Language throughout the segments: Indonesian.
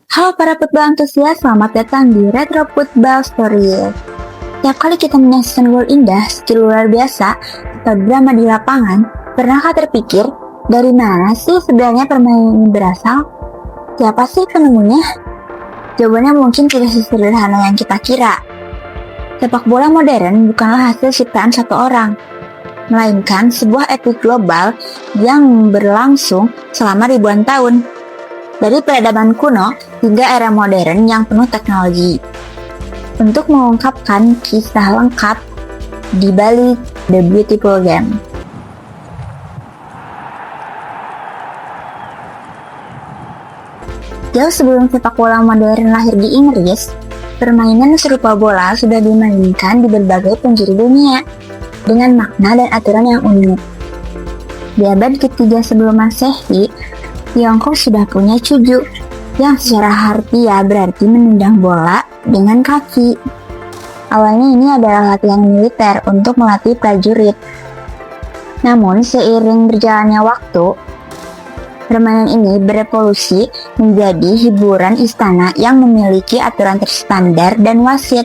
Halo para football antusias, selamat datang di Retro Football Stories. Setiap kali kita menyaksikan gol indah, skill luar biasa, atau drama di lapangan, pernahkah terpikir, dari mana sih sebenarnya permainan ini berasal? Siapa sih penemunya? Jawabannya mungkin tidak sesederhana yang kita kira. Sepak bola modern bukanlah hasil ciptaan satu orang, melainkan sebuah etik global yang berlangsung selama ribuan tahun. Dari peradaban kuno hingga era modern yang penuh teknologi. Untuk mengungkapkan kisah lengkap di balik The Beautiful Game. Jauh sebelum sepak bola modern lahir di Inggris, permainan serupa bola sudah dimainkan di berbagai penjuru dunia dengan makna dan aturan yang unik. Di abad ketiga sebelum Masehi, Tiongkok sudah punya cuju, yang secara harfiah berarti menendang bola dengan kaki. Awalnya ini adalah latihan militer untuk melatih prajurit. Namun seiring berjalannya waktu, permainan ini berevolusi menjadi hiburan istana yang memiliki aturan terstandar dan wasit.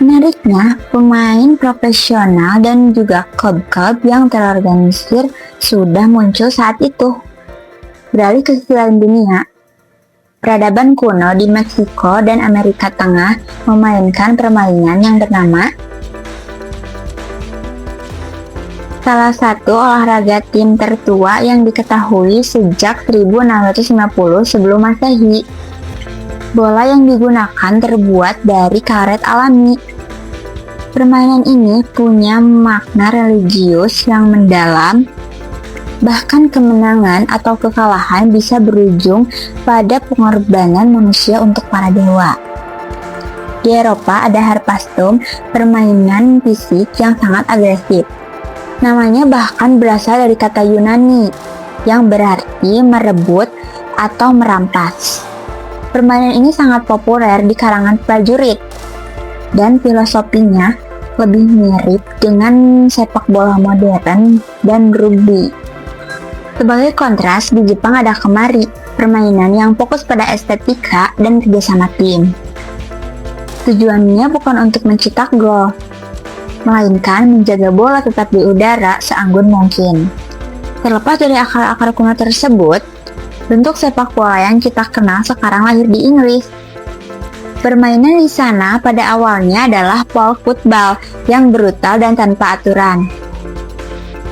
Menariknya, pemain profesional dan juga klub-klub yang terorganisir sudah muncul saat itu. Beralih ke sisi lain dunia, peradaban kuno di Meksiko dan Amerika Tengah memainkan permainan yang bernama salah satu olahraga tim tertua yang diketahui sejak 1650 sebelum Masehi. Bola yang digunakan terbuat dari karet alami. Permainan ini punya makna religius yang mendalam. Bahkan kemenangan atau kekalahan bisa berujung pada pengorbanan manusia untuk para dewa. Di Eropa ada harpastum, permainan fisik yang sangat agresif. Namanya bahkan berasal dari kata Yunani, yang berarti merebut atau merampas. Permainan ini sangat populer di kalangan prajurit, dan filosofinya lebih mirip dengan sepak bola modern dan rugby. Sebagai kontras, di Jepang ada kemari, permainan yang fokus pada estetika dan kerjasama tim. Tujuannya bukan untuk mencetak gol, melainkan menjaga bola tetap di udara seanggun mungkin. Terlepas dari akar-akar kuno tersebut, bentuk sepak bola yang kita kenal sekarang lahir di Inggris. Permainan di sana pada awalnya adalah ball football yang brutal dan tanpa aturan.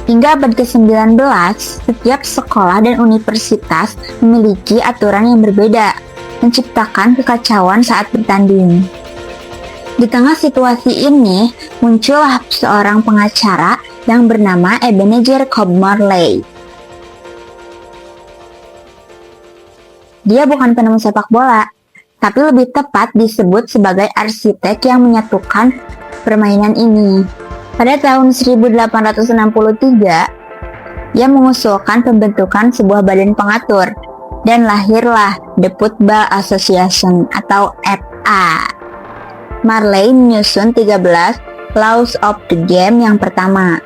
Hingga abad ke-19, setiap sekolah dan universitas memiliki aturan yang berbeda, menciptakan kekacauan saat bertanding. Di tengah situasi ini, muncullah seorang pengacara yang bernama Ebenezer Cobb Morley. Dia bukan penemu sepak bola, tapi lebih tepat disebut sebagai arsitek yang menyatukan permainan ini. Pada tahun 1863, ia mengusulkan pembentukan sebuah badan pengatur, dan lahirlah The Football Association atau FA. Morley menyusun 13 Laws of the Game yang pertama.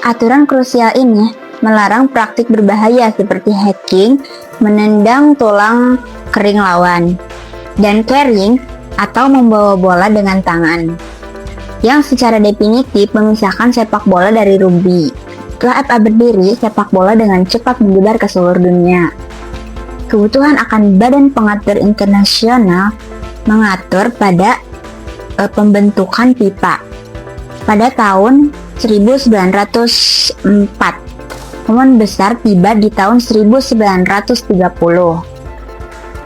Aturan krusial ini melarang praktik berbahaya seperti hacking, menendang tulang kering lawan, dan carrying atau membawa bola dengan tangan, yang secara definitif memisahkan sepak bola dari rugby. Setelah FA berdiri, sepak bola dengan cepat menyebar ke seluruh dunia. Kebutuhan akan badan pengatur internasional mengatur pada pembentukan FIFA pada tahun 1904. Momen besar tiba di tahun 1930.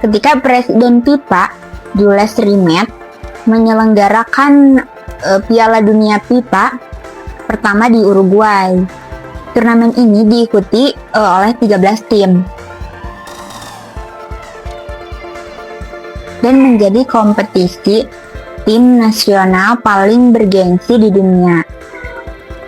Ketika Presiden FIFA Jules Rimet menyelenggarakan Piala Dunia FIFA pertama di Uruguay. Turnamen ini diikuti oleh 13 tim dan menjadi kompetisi tim nasional paling bergengsi di dunia.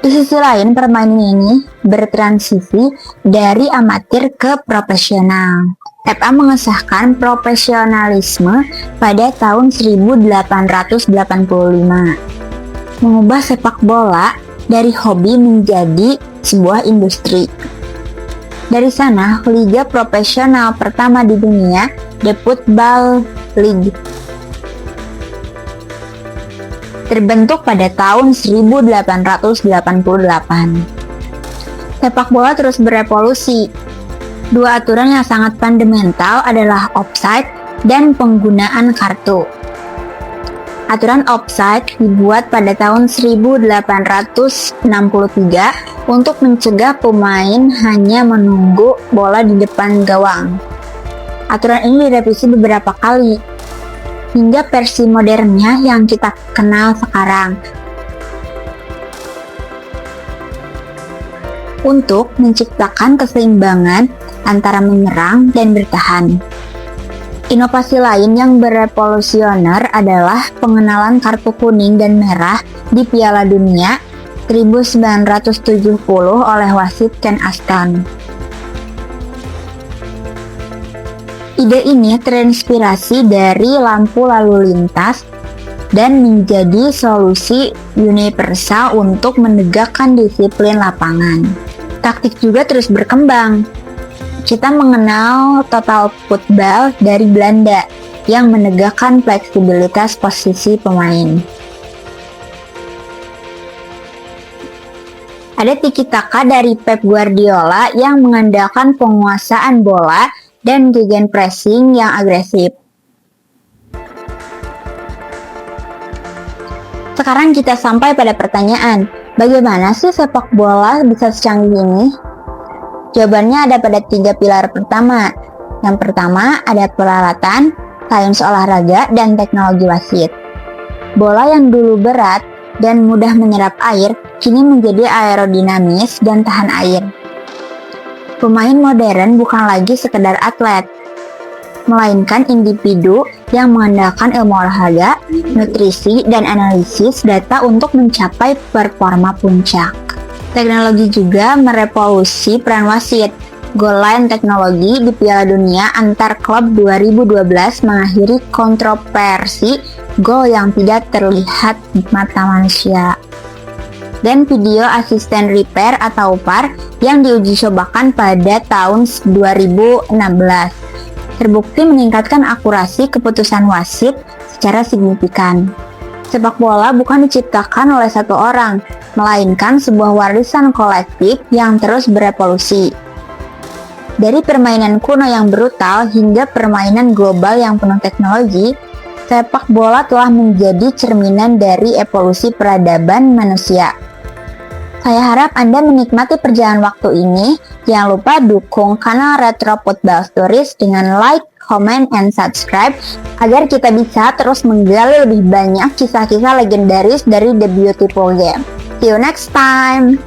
Di sisi lain, permainan ini bertransisi dari amatir ke profesional. FA mengesahkan profesionalisme pada tahun 1885, mengubah sepak bola dari hobi menjadi sebuah industri. Dari sana, liga profesional pertama di dunia, The Football League, terbentuk pada tahun 1888. Sepak bola terus berevolusi. Dua aturan yang sangat fundamental adalah offside dan penggunaan kartu. Aturan offside dibuat pada tahun 1863 untuk mencegah pemain hanya menunggu bola di depan gawang. Aturan ini direvisi beberapa kali, hingga versi modernnya yang kita kenal sekarang. Untuk menciptakan keseimbangan antara menyerang dan bertahan. Inovasi lain yang berevolusioner adalah pengenalan kartu kuning dan merah di Piala Dunia 1970 oleh wasit Ken Aston. Ide ini terinspirasi dari lampu lalu lintas dan menjadi solusi universal untuk menegakkan disiplin lapangan. Taktik juga terus berkembang. Kita mengenal total football dari Belanda yang menegakkan fleksibilitas posisi pemain. Ada tiki taka dari Pep Guardiola yang mengandalkan penguasaan bola dan gegenpressing yang agresif. Sekarang kita sampai pada pertanyaan, bagaimana sih sepak bola bisa secanggih ini? Jawabannya ada pada 3 pilar pertama. Yang pertama ada peralatan, sains olahraga, dan teknologi wasit. Bola yang dulu berat dan mudah menyerap air, kini menjadi aerodinamis dan tahan air. Pemain modern bukan lagi sekedar atlet, melainkan individu yang mengandalkan ilmu olahraga, nutrisi, dan analisis data untuk mencapai performa puncak. Teknologi juga merevolusi peran wasit. Goal line teknologi di Piala Dunia antar klub 2012 mengakhiri kontroversi gol yang tidak terlihat di mata manusia. Dan video assistant repair atau VAR yang diuji cobakan pada tahun 2016 terbukti meningkatkan akurasi keputusan wasit secara signifikan. Sepak bola bukan diciptakan oleh satu orang, melainkan sebuah warisan kolektif yang terus berevolusi. Dari permainan kuno yang brutal hingga permainan global yang penuh teknologi, sepak bola telah menjadi cerminan dari evolusi peradaban manusia. Saya harap Anda menikmati perjalanan waktu ini. Jangan lupa dukung kanal Retro Football Stories dengan like, comment, and subscribe agar kita bisa terus menggali lebih banyak kisah-kisah legendaris dari The Beautiful Game. See you next time!